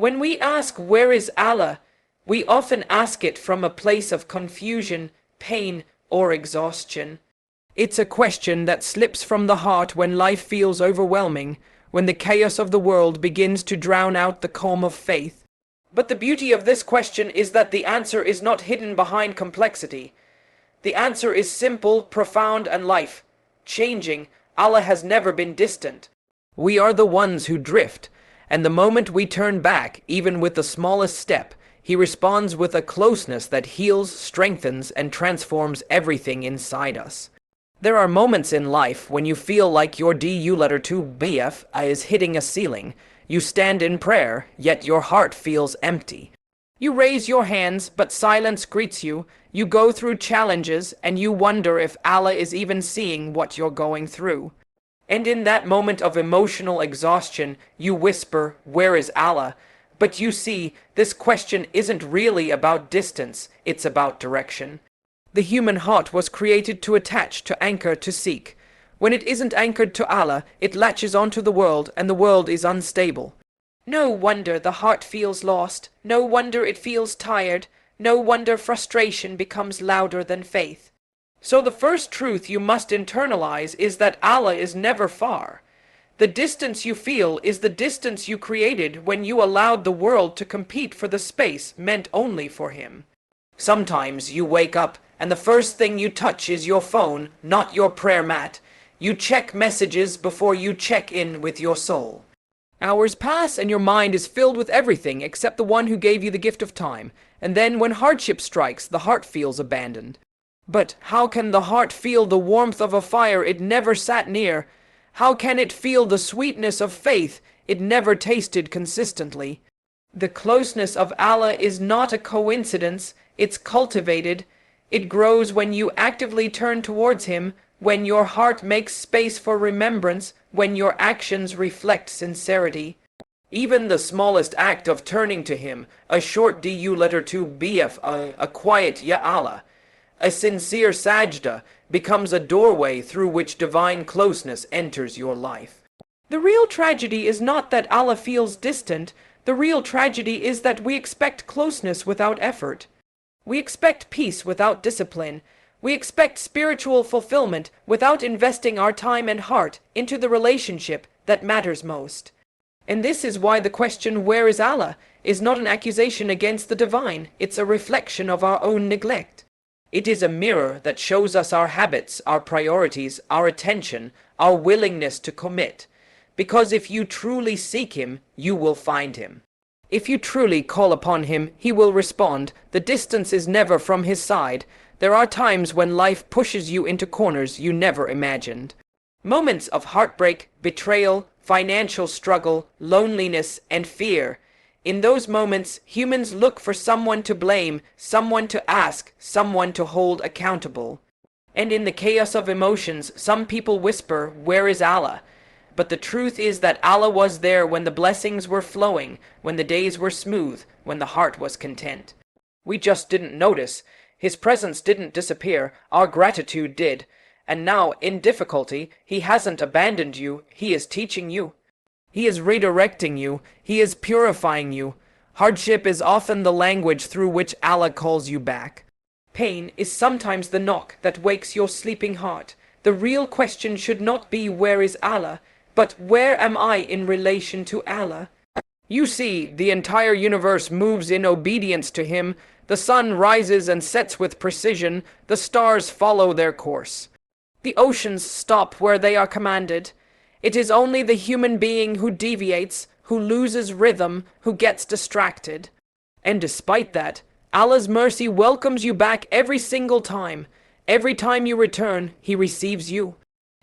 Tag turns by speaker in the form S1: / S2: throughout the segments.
S1: When we ask, "Where is Allah?" we often ask it from a place of confusion, pain, or exhaustion. It's a question that slips from the heart when life feels overwhelming, when the chaos of the world begins to drown out the calm of faith. But the beauty of this question is that the answer is not hidden behind complexity. The answer is simple, profound, and life-changing. Allah has never been distant. We are the ones who drift, and the moment we turn back, even with the smallest step, He responds with a closeness that heals, strengthens, and transforms everything inside us. There are moments in life when you feel like your DU2BF is hitting a ceiling. You stand in prayer, yet your heart feels empty. You raise your hands, but silence greets you. You go through challenges, and you wonder if Allah is even seeing what you're going through. And in that moment of emotional exhaustion, you whisper, "Where is Allah?" But you see, this question isn't really about distance, it's about direction. The human heart was created to attach, to anchor, to seek. When it isn't anchored to Allah, it latches onto the world, and the world is unstable. No wonder the heart feels lost. No wonder it feels tired. No wonder frustration becomes louder than faith. So the first truth you must internalize is that Allah is never far. The distance you feel is the distance you created when you allowed the world to compete for the space meant only for Him. Sometimes you wake up and the first thing you touch is your phone, not your prayer mat. You check messages before you check in with your soul. Hours pass and your mind is filled with everything except the one who gave you the gift of time. And then when hardship strikes, the heart feels abandoned. But how can the heart feel the warmth of a fire it never sat near? How can it feel the sweetness of faith it never tasted consistently? The closeness of Allah is not a coincidence, it's cultivated. It grows when you actively turn towards Him, when your heart makes space for remembrance, when your actions reflect sincerity. Even the smallest act of turning to Him, a short DU2BF, a quiet Ya Allah, a sincere sajda, becomes a doorway through which divine closeness enters your life. The real tragedy is not that Allah feels distant. The real tragedy is that we expect closeness without effort. We expect peace without discipline. We expect spiritual fulfillment without investing our time and heart into the relationship that matters most. And this is why the question, "Where is Allah?" is not an accusation against the divine. It's a reflection of our own neglect. It is a mirror that shows us our habits, our priorities, our attention, our willingness to commit. Because if you truly seek Him, you will find Him. If you truly call upon Him, He will respond. The distance is never from His side. There are times when life pushes you into corners you never imagined. Moments of heartbreak, betrayal, financial struggle, loneliness, and fear. In those moments, humans look for someone to blame, someone to ask, someone to hold accountable. And in the chaos of emotions, some people whisper, "Where is Allah?" But the truth is that Allah was there when the blessings were flowing, when the days were smooth, when the heart was content. We just didn't notice. His presence didn't disappear, our gratitude did. And now, in difficulty, He hasn't abandoned you, He is teaching you. He is redirecting you. He is purifying you. Hardship is often the language through which Allah calls you back. Pain is sometimes the knock that wakes your sleeping heart. The real question should not be, "Where is Allah?" but "Where am I in relation to Allah?" You see, the entire universe moves in obedience to Him. The sun rises and sets with precision. The stars follow their course. The oceans stop where they are commanded. It is only the human being who deviates, who loses rhythm, who gets distracted. And despite that, Allah's mercy welcomes you back every single time. Every time you return, He receives you.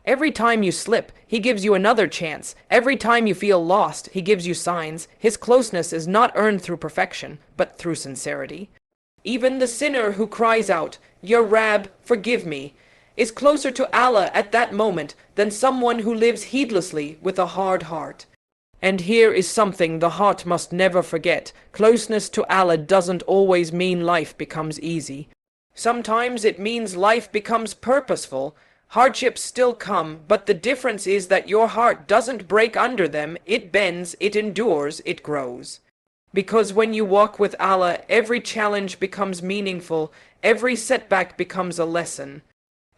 S1: Every time you slip, He gives you another chance. Every time you feel lost, He gives you signs. His closeness is not earned through perfection, but through sincerity. Even the sinner who cries out, "Ya Rab, forgive me," is closer to Allah at that moment than someone who lives heedlessly with a hard heart. And here is something the heart must never forget. Closeness to Allah doesn't always mean life becomes easy. Sometimes it means life becomes purposeful. Hardships still come, but the difference is that your heart doesn't break under them. It bends, it endures, it grows. Because when you walk with Allah, every challenge becomes meaningful, every setback becomes a lesson.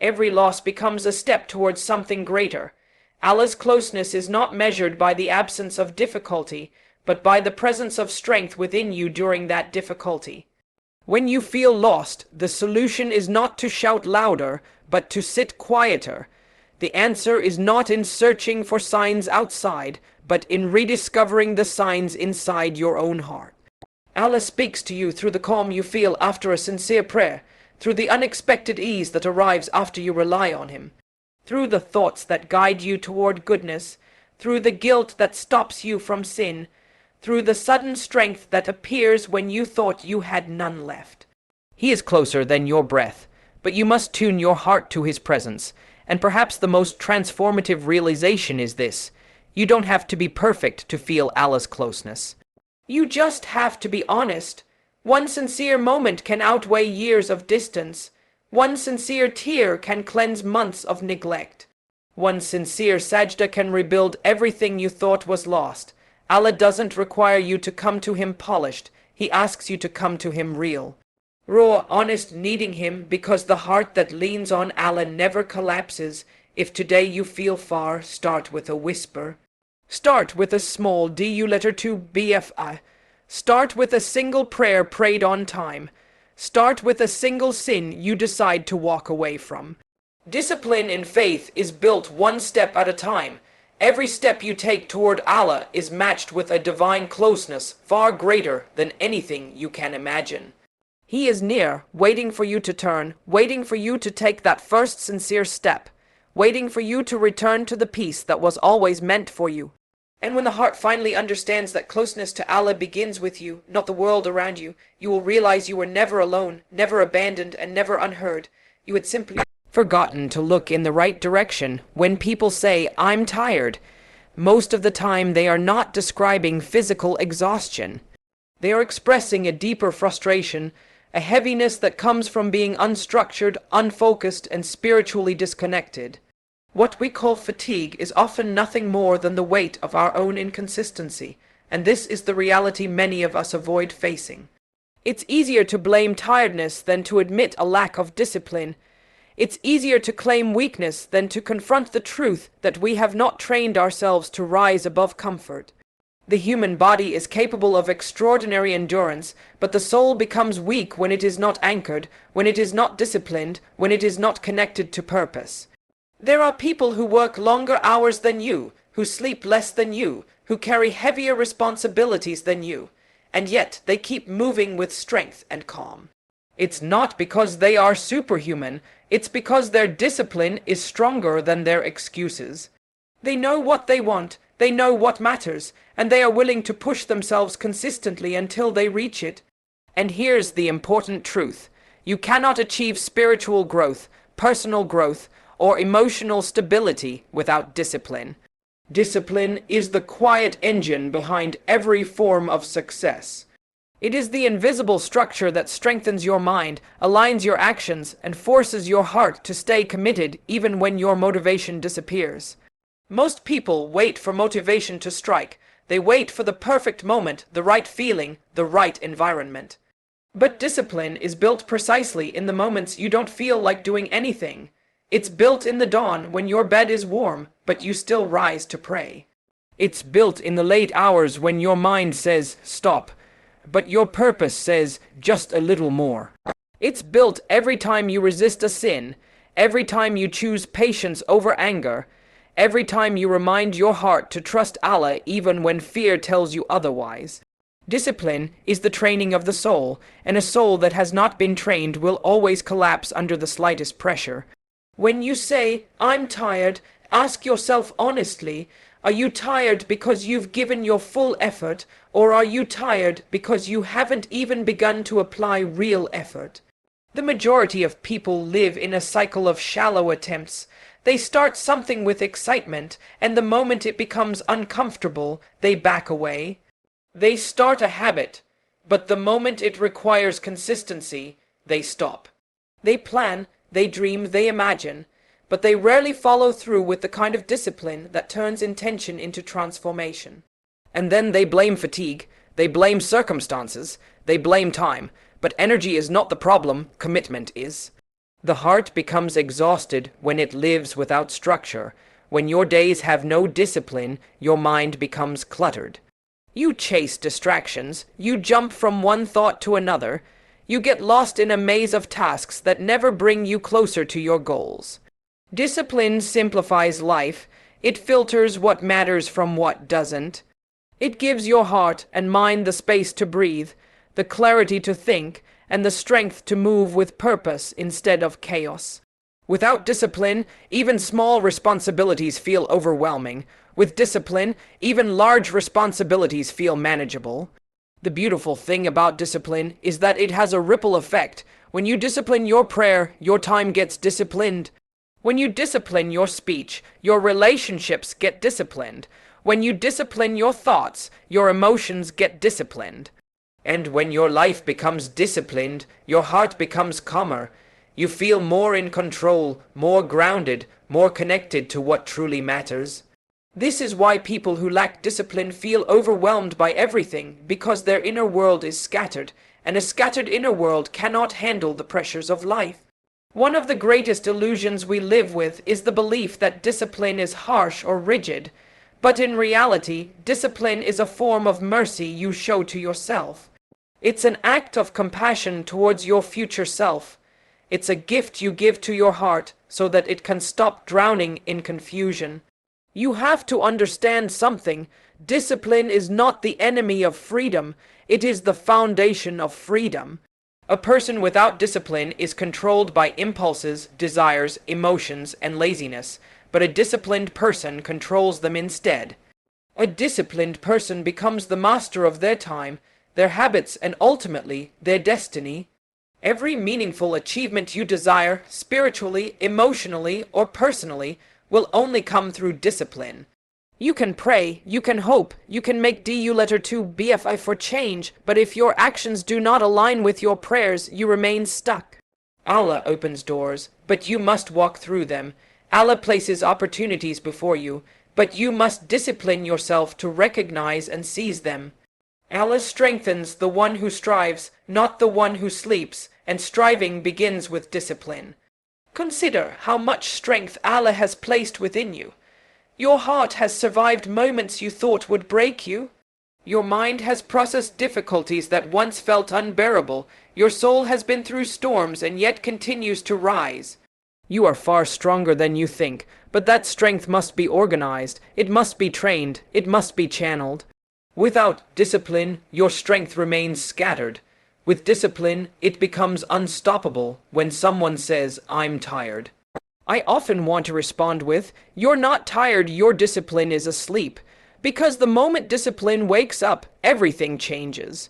S1: Every loss becomes a step towards something greater. Allah's closeness is not measured by the absence of difficulty, but by the presence of strength within you during that difficulty. When you feel lost, the solution is not to shout louder, but to sit quieter. The answer is not in searching for signs outside, but in rediscovering the signs inside your own heart. Allah speaks to you through the calm you feel after a sincere prayer, through the unexpected ease that arrives after you rely on Him, through the thoughts that guide you toward goodness, through the guilt that stops you from sin, through the sudden strength that appears when you thought you had none left. He is closer than your breath, but you must tune your heart to His presence, and perhaps the most transformative realization is this: you don't have to be perfect to feel Allah's closeness. You just have to be honest. One sincere moment can outweigh years of distance. One sincere tear can cleanse months of neglect. One sincere sajda can rebuild everything you thought was lost. Allah doesn't require you to come to Him polished. He asks you to come to Him real. Raw, honest, needing Him, because the heart that leans on Allah never collapses. If today you feel far, start with a whisper. Start with a small DU2BFI. Start with a single prayer prayed on time. Start with a single sin you decide to walk away from. Discipline in faith is built one step at a time. Every step you take toward Allah is matched with a divine closeness far greater than anything you can imagine. He is near, waiting for you to turn, waiting for you to take that first sincere step, waiting for you to return to the peace that was always meant for you. And when the heart finally understands that closeness to Allah begins with you, not the world around you, you will realize you were never alone, never abandoned, and never unheard. You had simply forgotten to look in the right direction. When people say, "I'm tired," most of the time they are not describing physical exhaustion. They are expressing a deeper frustration, a heaviness that comes from being unstructured, unfocused, and spiritually disconnected. What we call fatigue is often nothing more than the weight of our own inconsistency, and this is the reality many of us avoid facing. It's easier to blame tiredness than to admit a lack of discipline. It's easier to claim weakness than to confront the truth that we have not trained ourselves to rise above comfort. The human body is capable of extraordinary endurance, but the soul becomes weak when it is not anchored, when it is not disciplined, when it is not connected to purpose. There are people who work longer hours than you, who sleep less than you, who carry heavier responsibilities than you, and yet they keep moving with strength and calm. It's not because they are superhuman, it's because their discipline is stronger than their excuses. They know what they want, they know what matters, and they are willing to push themselves consistently until they reach it. And here's the important truth: you cannot achieve spiritual growth, personal growth, or emotional stability without discipline. Discipline is the quiet engine behind every form of success. It is the invisible structure that strengthens your mind, aligns your actions, and forces your heart to stay committed even when your motivation disappears. Most people wait for motivation to strike. They wait for the perfect moment, the right feeling, the right environment. But discipline is built precisely in the moments you don't feel like doing anything. It's built in the dawn when your bed is warm, but you still rise to pray. It's built in the late hours when your mind says, "Stop," but your purpose says, "Just a little more." It's built every time you resist a sin, every time you choose patience over anger, every time you remind your heart to trust Allah even when fear tells you otherwise. Discipline is the training of the soul, and a soul that has not been trained will always collapse under the slightest pressure. When you say, "I'm tired," ask yourself honestly, are you tired because you've given your full effort, or are you tired because you haven't even begun to apply real effort? The majority of people live in a cycle of shallow attempts. They start something with excitement, and the moment it becomes uncomfortable, they back away. They start a habit, but the moment it requires consistency, they stop. They plan, they dream, they imagine, but they rarely follow through with the kind of discipline that turns intention into transformation. And then they blame fatigue. They blame circumstances, they blame time, but energy is not the problem, commitment is. The heart becomes exhausted when it lives without structure. When your days have no discipline, your mind becomes cluttered. You chase distractions, you jump from one thought to another, you get lost in a maze of tasks that never bring you closer to your goals. Discipline simplifies life, it filters what matters from what doesn't. It gives your heart and mind the space to breathe, the clarity to think, and the strength to move with purpose instead of chaos. Without discipline, even small responsibilities feel overwhelming. With discipline, even large responsibilities feel manageable. The beautiful thing about discipline is that it has a ripple effect. When you discipline your prayer, your time gets disciplined. When you discipline your speech, your relationships get disciplined. When you discipline your thoughts, your emotions get disciplined. And when your life becomes disciplined, your heart becomes calmer. You feel more in control, more grounded, more connected to what truly matters. This is why people who lack discipline feel overwhelmed by everything, because their inner world is scattered, and a scattered inner world cannot handle the pressures of life. One of the greatest illusions we live with is the belief that discipline is harsh or rigid, but in reality, discipline is a form of mercy you show to yourself. It's an act of compassion towards your future self. It's a gift you give to your heart so that it can stop drowning in confusion. You have to understand something. Discipline is not the enemy of freedom. It is the foundation of freedom. A person without discipline is controlled by impulses, desires, emotions, and laziness, but a disciplined person controls them instead. A disciplined person becomes the master of their time, their habits, and ultimately, their destiny. Every meaningful achievement you desire, spiritually, emotionally, or personally, will only come through discipline. You can pray, you can hope, you can make DU2 BFI for change, but if your actions do not align with your prayers, you remain stuck. Allah opens doors, but you must walk through them. Allah places opportunities before you, but you must discipline yourself to recognize and seize them. Allah strengthens the one who strives, not the one who sleeps, and striving begins with discipline. Consider how much strength Allah has placed within you. Your heart has survived moments you thought would break you. Your mind has processed difficulties that once felt unbearable. Your soul has been through storms and yet continues to rise. You are far stronger than you think, but that strength must be organized, it must be trained, it must be channeled. Without discipline, your strength remains scattered. With discipline, it becomes unstoppable when someone says, "I'm tired." I often want to respond with, "You're not tired, your discipline is asleep." Because the moment discipline wakes up, everything changes.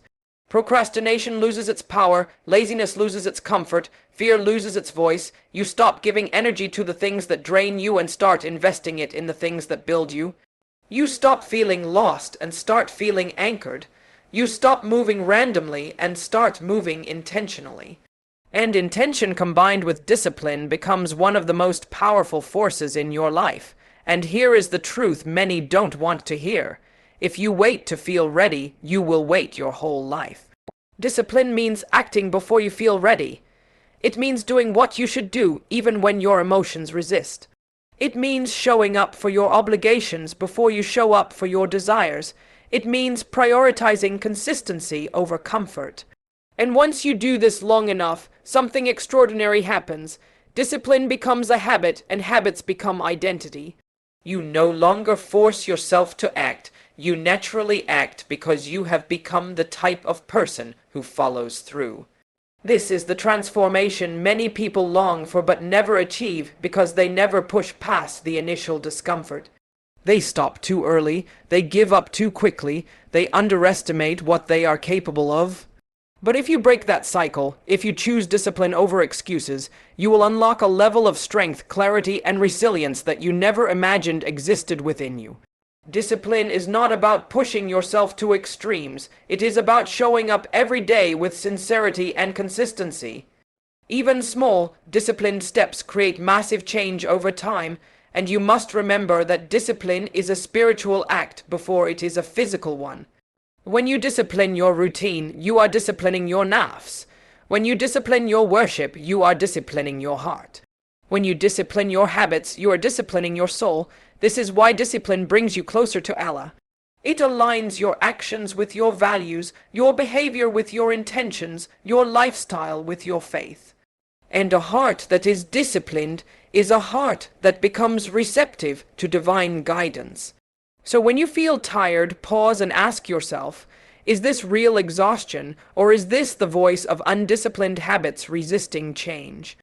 S1: Procrastination loses its power, laziness loses its comfort, fear loses its voice. You stop giving energy to the things that drain you and start investing it in the things that build you. You stop feeling lost and start feeling anchored. You stop moving randomly and start moving intentionally. And intention combined with discipline becomes one of the most powerful forces in your life. And here is the truth many don't want to hear. If you wait to feel ready, you will wait your whole life. Discipline means acting before you feel ready. It means doing what you should do even when your emotions resist. It means showing up for your obligations before you show up for your desires. It means prioritizing consistency over comfort. And once you do this long enough, something extraordinary happens. Discipline becomes a habit, and habits become identity. You no longer force yourself to act. You naturally act because you have become the type of person who follows through. This is the transformation many people long for but never achieve because they never push past the initial discomfort. They stop too early, they give up too quickly, they underestimate what they are capable of. But if you break that cycle, if you choose discipline over excuses, you will unlock a level of strength, clarity, and resilience that you never imagined existed within you. Discipline is not about pushing yourself to extremes. It is about showing up every day with sincerity and consistency. Even small, disciplined steps create massive change over time, and you must remember that discipline is a spiritual act before it is a physical one. When you discipline your routine, you are disciplining your nafs. When you discipline your worship, you are disciplining your heart. When you discipline your habits, you are disciplining your soul. This is why discipline brings you closer to Allah. It aligns your actions with your values, your behavior with your intentions, your lifestyle with your faith. And a heart that is disciplined is a heart that becomes receptive to divine guidance. So when you feel tired, pause and ask yourself, is this real exhaustion, or is this the voice of undisciplined habits resisting change?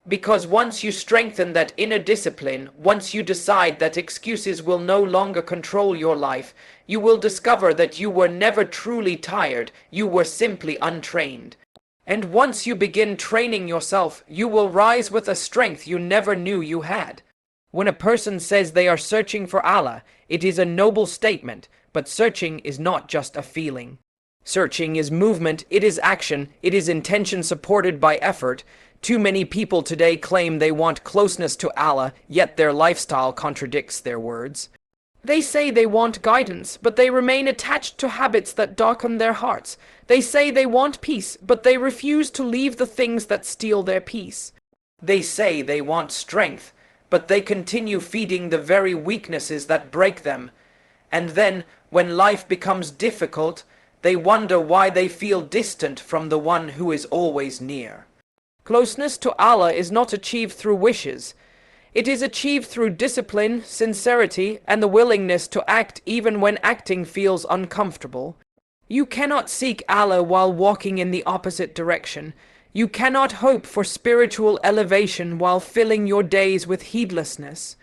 S1: Because once you strengthen that inner discipline, once you decide that excuses will no longer control your life, you will discover that you were never truly tired, you were simply untrained. And once you begin training yourself, you will rise with a strength you never knew you had. When a person says they are searching for Allah, it is a noble statement, but searching is not just a feeling. Searching is movement, it is action, it is intention supported by effort. Too many people today claim they want closeness to Allah, yet their lifestyle contradicts their words. They say they want guidance, but they remain attached to habits that darken their hearts. They say they want peace, but they refuse to leave the things that steal their peace. They say they want strength, but they continue feeding the very weaknesses that break them. And then, when life becomes difficult, they wonder why they feel distant from the one who is always near. Closeness to Allah is not achieved through wishes. It is achieved through discipline, sincerity, and the willingness to act even when acting feels uncomfortable. You cannot seek Allah while walking in the opposite direction. You cannot hope for spiritual elevation while filling your days with heedlessness.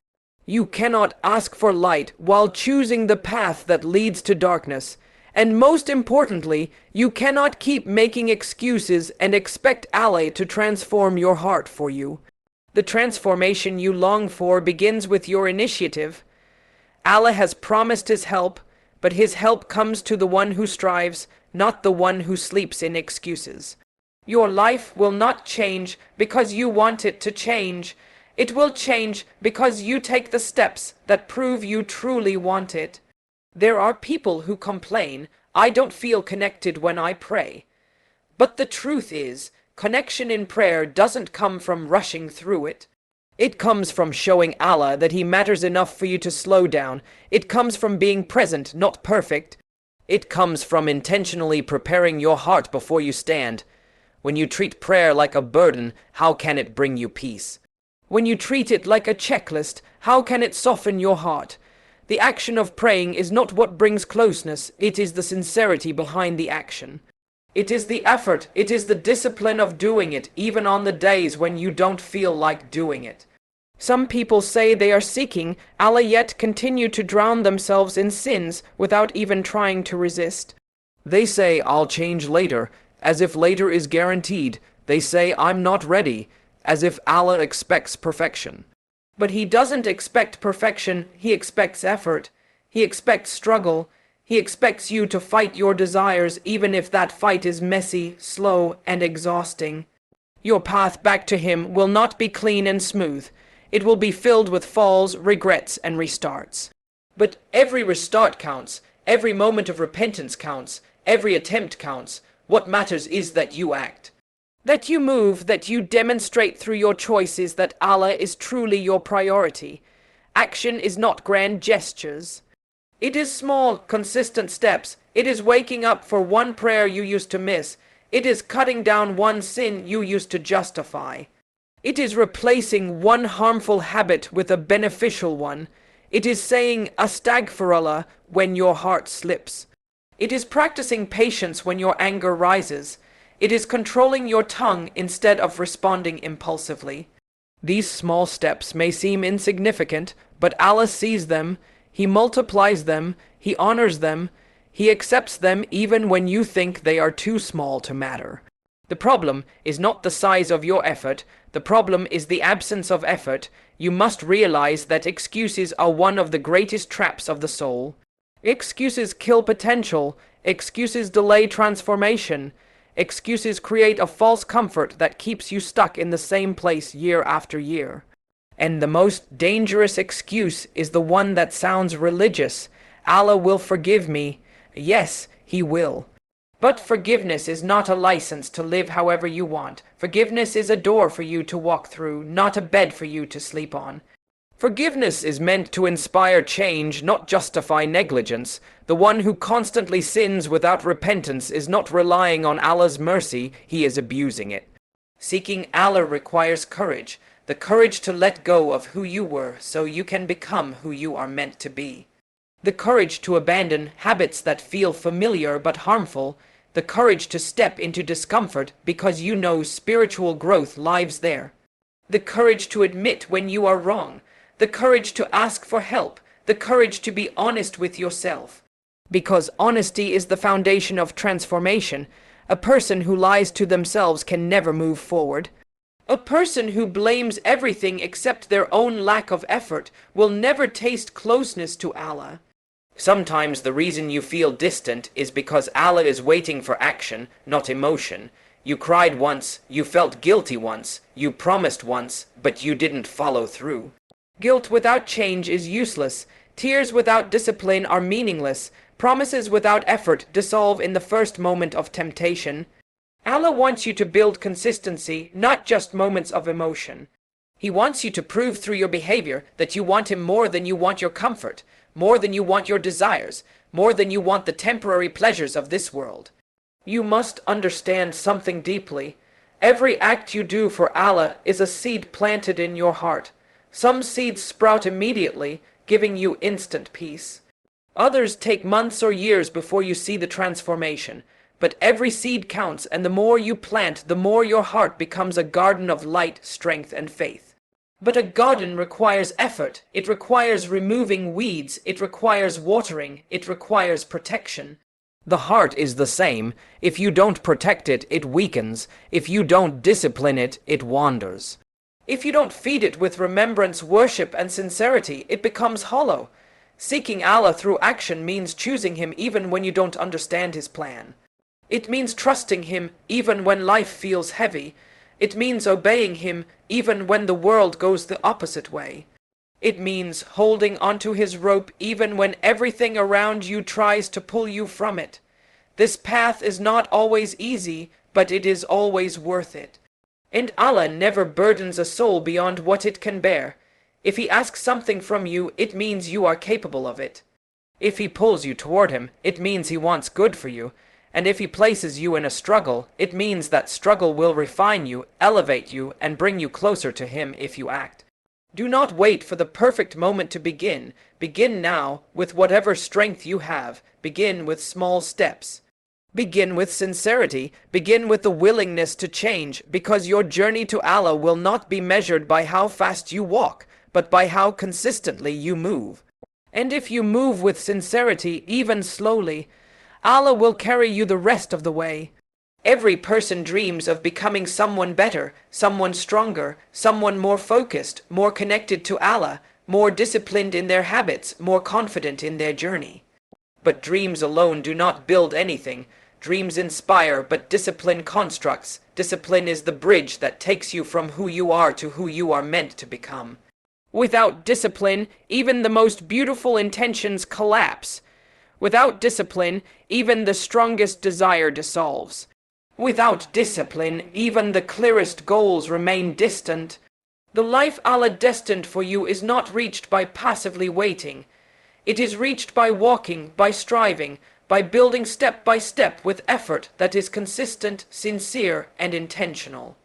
S1: You cannot ask for light while choosing the path that leads to darkness. And most importantly, you cannot keep making excuses and expect Allah to transform your heart for you. The transformation you long for begins with your initiative. Allah has promised His help, but His help comes to the one who strives, not the one who sleeps in excuses. Your life will not change because you want it to change. It will change because you take the steps that prove you truly want it. There are people who complain, "I don't feel connected when I pray." But the truth is, connection in prayer doesn't come from rushing through it. It comes from showing Allah that He matters enough for you to slow down. It comes from being present, not perfect. It comes from intentionally preparing your heart before you stand. When you treat prayer like a burden, how can it bring you peace? When you treat it like a checklist, how can it soften your heart? The action of praying is not what brings closeness, it is the sincerity behind the action. It is the effort, it is the discipline of doing it, even on the days when you don't feel like doing it. Some people say they are seeking Allah yet continue to drown themselves in sins without even trying to resist. They say, "I'll change later," as if later is guaranteed. They say, "I'm not ready," as if Allah expects perfection. But He doesn't expect perfection, He expects effort. He expects struggle. He expects you to fight your desires even if that fight is messy, slow, and exhausting. Your path back to Him will not be clean and smooth. It will be filled with falls, regrets, and restarts. But every restart counts. Every moment of repentance counts. Every attempt counts. What matters is that you act. That you move, that you demonstrate through your choices that Allah is truly your priority. Action is not grand gestures. It is small, consistent steps. It is waking up for one prayer you used to miss. It is cutting down one sin you used to justify. It is replacing one harmful habit with a beneficial one. It is saying astaghfirullah when your heart slips. It is practicing patience when your anger rises. It is controlling your tongue instead of responding impulsively. These small steps may seem insignificant, but Allah sees them. He multiplies them, He honors them, He accepts them even when you think they are too small to matter. The problem is not the size of your effort, the problem is the absence of effort. You must realize that excuses are one of the greatest traps of the soul. Excuses kill potential, excuses delay transformation, excuses create a false comfort that keeps you stuck in the same place year after year. And the most dangerous excuse is the one that sounds religious. Allah will forgive me. Yes, He will. But forgiveness is not a license to live however you want. Forgiveness is a door for you to walk through, not a bed for you to sleep on. Forgiveness is meant to inspire change, not justify negligence. The one who constantly sins without repentance is not relying on Allah's mercy, he is abusing it. Seeking Allah requires courage, the courage to let go of who you were so you can become who you are meant to be. The courage to abandon habits that feel familiar but harmful, the courage to step into discomfort because you know spiritual growth lies there. The courage to admit when you are wrong, the courage to ask for help, the courage to be honest with yourself. Because honesty is the foundation of transformation. A person who lies to themselves can never move forward. A person who blames everything except their own lack of effort will never taste closeness to Allah. Sometimes the reason you feel distant is because Allah is waiting for action, not emotion. You cried once, you felt guilty once, you promised once, but you didn't follow through. Guilt without change is useless. Tears without discipline are meaningless. Promises without effort dissolve in the first moment of temptation. Allah wants you to build consistency, not just moments of emotion. He wants you to prove through your behavior that you want Him more than you want your comfort, more than you want your desires, more than you want the temporary pleasures of this world. You must understand something deeply. Every act you do for Allah is a seed planted in your heart. Some seeds sprout immediately, giving you instant peace. Others take months or years before you see the transformation. But every seed counts, and the more you plant, the more your heart becomes a garden of light, strength, and faith. But a garden requires effort. It requires removing weeds. It requires watering. It requires protection. The heart is the same. If you don't protect it, it weakens. If you don't discipline it, it wanders. If you don't feed it with remembrance, worship, and sincerity, it becomes hollow. Seeking Allah through action means choosing Him even when you don't understand His plan. It means trusting Him even when life feels heavy. It means obeying Him even when the world goes the opposite way. It means holding onto His rope even when everything around you tries to pull you from it. This path is not always easy, but it is always worth it. And Allah never burdens a soul beyond what it can bear. If He asks something from you, it means you are capable of it. If He pulls you toward Him, it means He wants good for you. And if He places you in a struggle, it means that struggle will refine you, elevate you, and bring you closer to Him if you act. Do not wait for the perfect moment to begin. Begin now, with whatever strength you have. Begin with small steps. Begin with sincerity. Begin with the willingness to change, because your journey to Allah will not be measured by how fast you walk, but by how consistently you move. And if you move with sincerity, even slowly, Allah will carry you the rest of the way. Every person dreams of becoming someone better, someone stronger, someone more focused, more connected to Allah, more disciplined in their habits, more confident in their journey. But dreams alone do not build anything. Dreams inspire, but discipline constructs. Discipline is the bridge that takes you from who you are to who you are meant to become. Without discipline, even the most beautiful intentions collapse. Without discipline, even the strongest desire dissolves. Without discipline, even the clearest goals remain distant. The life Allah destined for you is not reached by passively waiting. It is reached by walking, by striving, by building step by step with effort that is consistent, sincere, and intentional.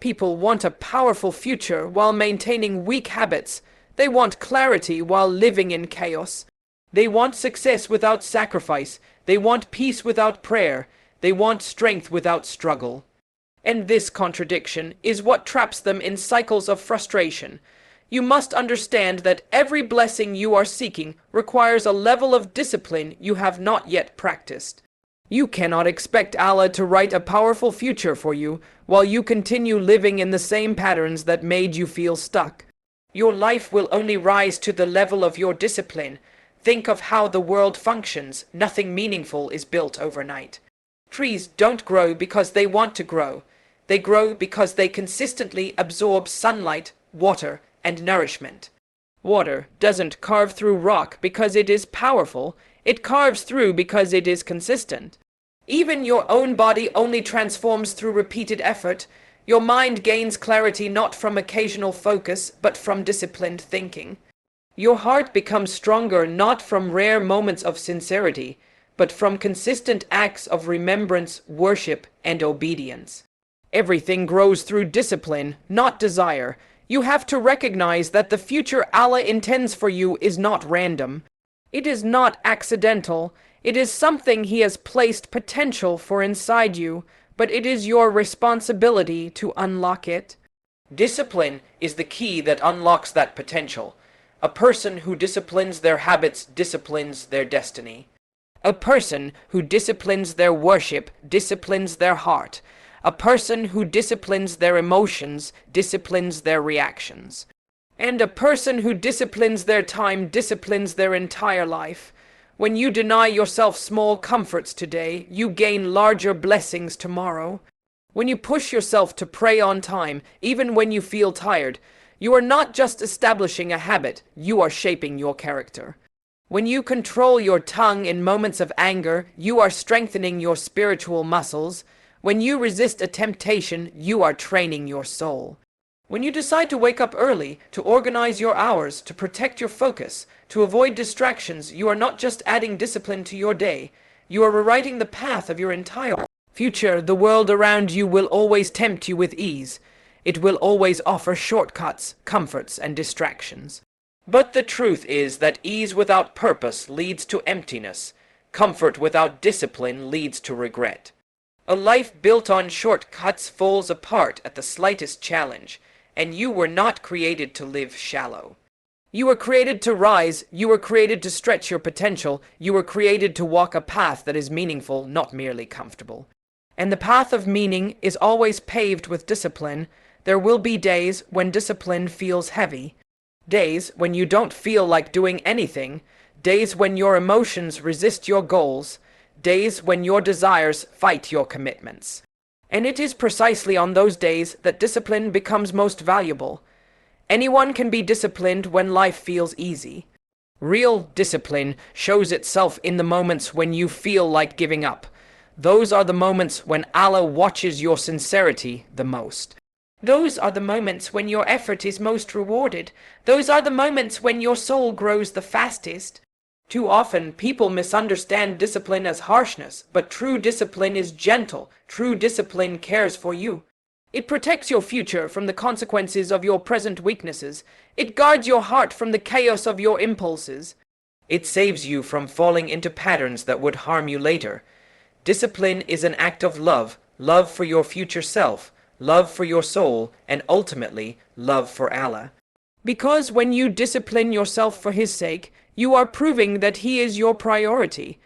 S1: People want a powerful future while maintaining weak habits. They want clarity while living in chaos. They want success without sacrifice. They want peace without prayer. They want strength without struggle. And this contradiction is what traps them in cycles of frustration. You must understand that every blessing you are seeking requires a level of discipline you have not yet practiced. You cannot expect Allah to write a powerful future for you while you continue living in the same patterns that made you feel stuck. Your life will only rise to the level of your discipline. Think of how the world functions. Nothing meaningful is built overnight. Trees don't grow because they want to grow. They grow because they consistently absorb sunlight, water, and nourishment. Water doesn't carve through rock because it is powerful. It carves through because it is consistent. Even your own body only transforms through repeated effort. Your mind gains clarity not from occasional focus, but from disciplined thinking. Your heart becomes stronger not from rare moments of sincerity, but from consistent acts of remembrance, worship, and obedience. Everything grows through discipline, not desire. You have to recognize that the future Allah intends for you is not random. It is not accidental. It is something He has placed potential for inside you, but it is your responsibility to unlock it. Discipline is the key that unlocks that potential. A person who disciplines their habits disciplines their destiny. A person who disciplines their worship disciplines their heart. A person who disciplines their emotions disciplines their reactions. And a person who disciplines their time disciplines their entire life. When you deny yourself small comforts today, you gain larger blessings tomorrow. When you push yourself to pray on time, even when you feel tired, you are not just establishing a habit, you are shaping your character. When you control your tongue in moments of anger, you are strengthening your spiritual muscles. When you resist a temptation, you are training your soul. When you decide to wake up early, to organize your hours, to protect your focus, to avoid distractions, you are not just adding discipline to your day, you are rewriting the path of your entire future. The world around you will always tempt you with ease. It will always offer shortcuts, comforts, and distractions. But the truth is that ease without purpose leads to emptiness. Comfort without discipline leads to regret. A life built on shortcuts falls apart at the slightest challenge. And you were not created to live shallow. You were created to rise, you were created to stretch your potential, you were created to walk a path that is meaningful, not merely comfortable. And the path of meaning is always paved with discipline. There will be days when discipline feels heavy, days when you don't feel like doing anything, days when your emotions resist your goals, days when your desires fight your commitments. And it is precisely on those days that discipline becomes most valuable. Anyone can be disciplined when life feels easy. Real discipline shows itself in the moments when you feel like giving up. Those are the moments when Allah watches your sincerity the most. Those are the moments when your effort is most rewarded. Those are the moments when your soul grows the fastest. Too often, people misunderstand discipline as harshness, but true discipline is gentle. True discipline cares for you. It protects your future from the consequences of your present weaknesses. It guards your heart from the chaos of your impulses. It saves you from falling into patterns that would harm you later. Discipline is an act of love, love for your future self, love for your soul, and ultimately, love for Allah. Because when you discipline yourself for His sake, you are proving that He is your priority.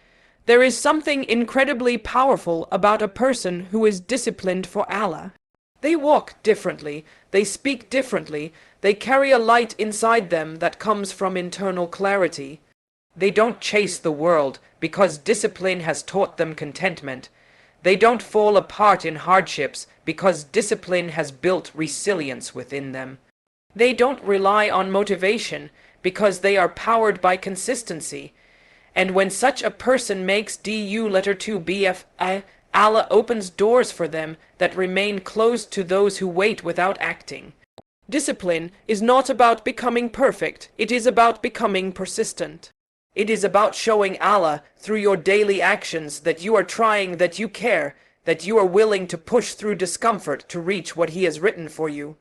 S1: There is something incredibly powerful about a person who is disciplined for Allah. They walk differently, they speak differently, they carry a light inside them that comes from internal clarity. They don't chase the world because discipline has taught them contentment. They don't fall apart in hardships because discipline has built resilience within them. They don't rely on motivation because they are powered by consistency. And when such a person makes DU2BF, Allah opens doors for them that remain closed to those who wait without acting. Discipline is not about becoming perfect, it is about becoming persistent. It is about showing Allah through your daily actions that you are trying, that you care, that you are willing to push through discomfort to reach what He has written for you.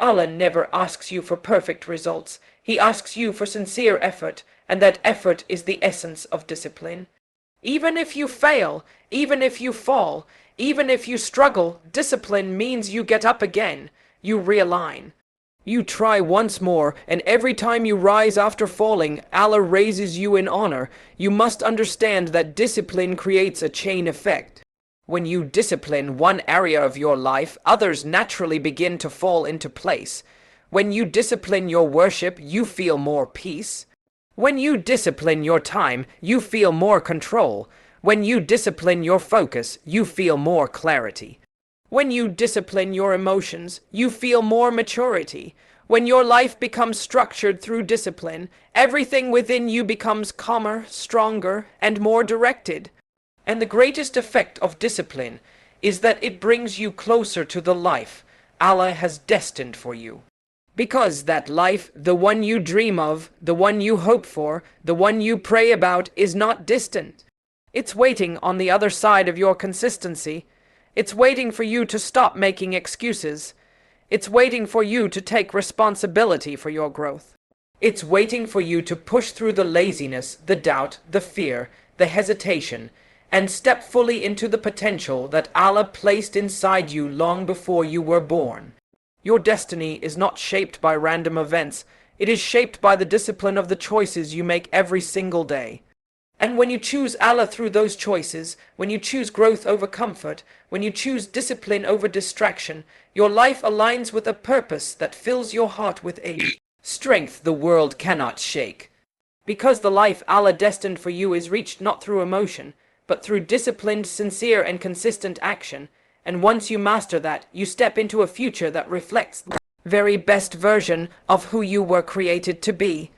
S1: Allah never asks you for perfect results. He asks you for sincere effort, and that effort is the essence of discipline. Even if you fail, even if you fall, even if you struggle, discipline means you get up again, you realign. You try once more, and every time you rise after falling, Allah raises you in honor. You must understand that discipline creates a chain effect. When you discipline one area of your life, others naturally begin to fall into place. When you discipline your worship, you feel more peace. When you discipline your time, you feel more control. When you discipline your focus, you feel more clarity. When you discipline your emotions, you feel more maturity. When your life becomes structured through discipline, everything within you becomes calmer, stronger, and more directed. And the greatest effect of discipline is that it brings you closer to the life Allah has destined for you. Because that life, the one you dream of, the one you hope for, the one you pray about, is not distant. It's waiting on the other side of your consistency. It's waiting for you to stop making excuses. It's waiting for you to take responsibility for your growth. It's waiting for you to push through the laziness, the doubt, the fear, the hesitation, and step fully into the potential that Allah placed inside you long before you were born. Your destiny is not shaped by random events. It is shaped by the discipline of the choices you make every single day. And when you choose Allah through those choices, when you choose growth over comfort, when you choose discipline over distraction, your life aligns with a purpose that fills your heart with a strength the world cannot shake. Because the life Allah destined for you is reached not through emotion, but through disciplined, sincere, and consistent action. And once you master that, you step into a future that reflects the very best version of who you were created to be.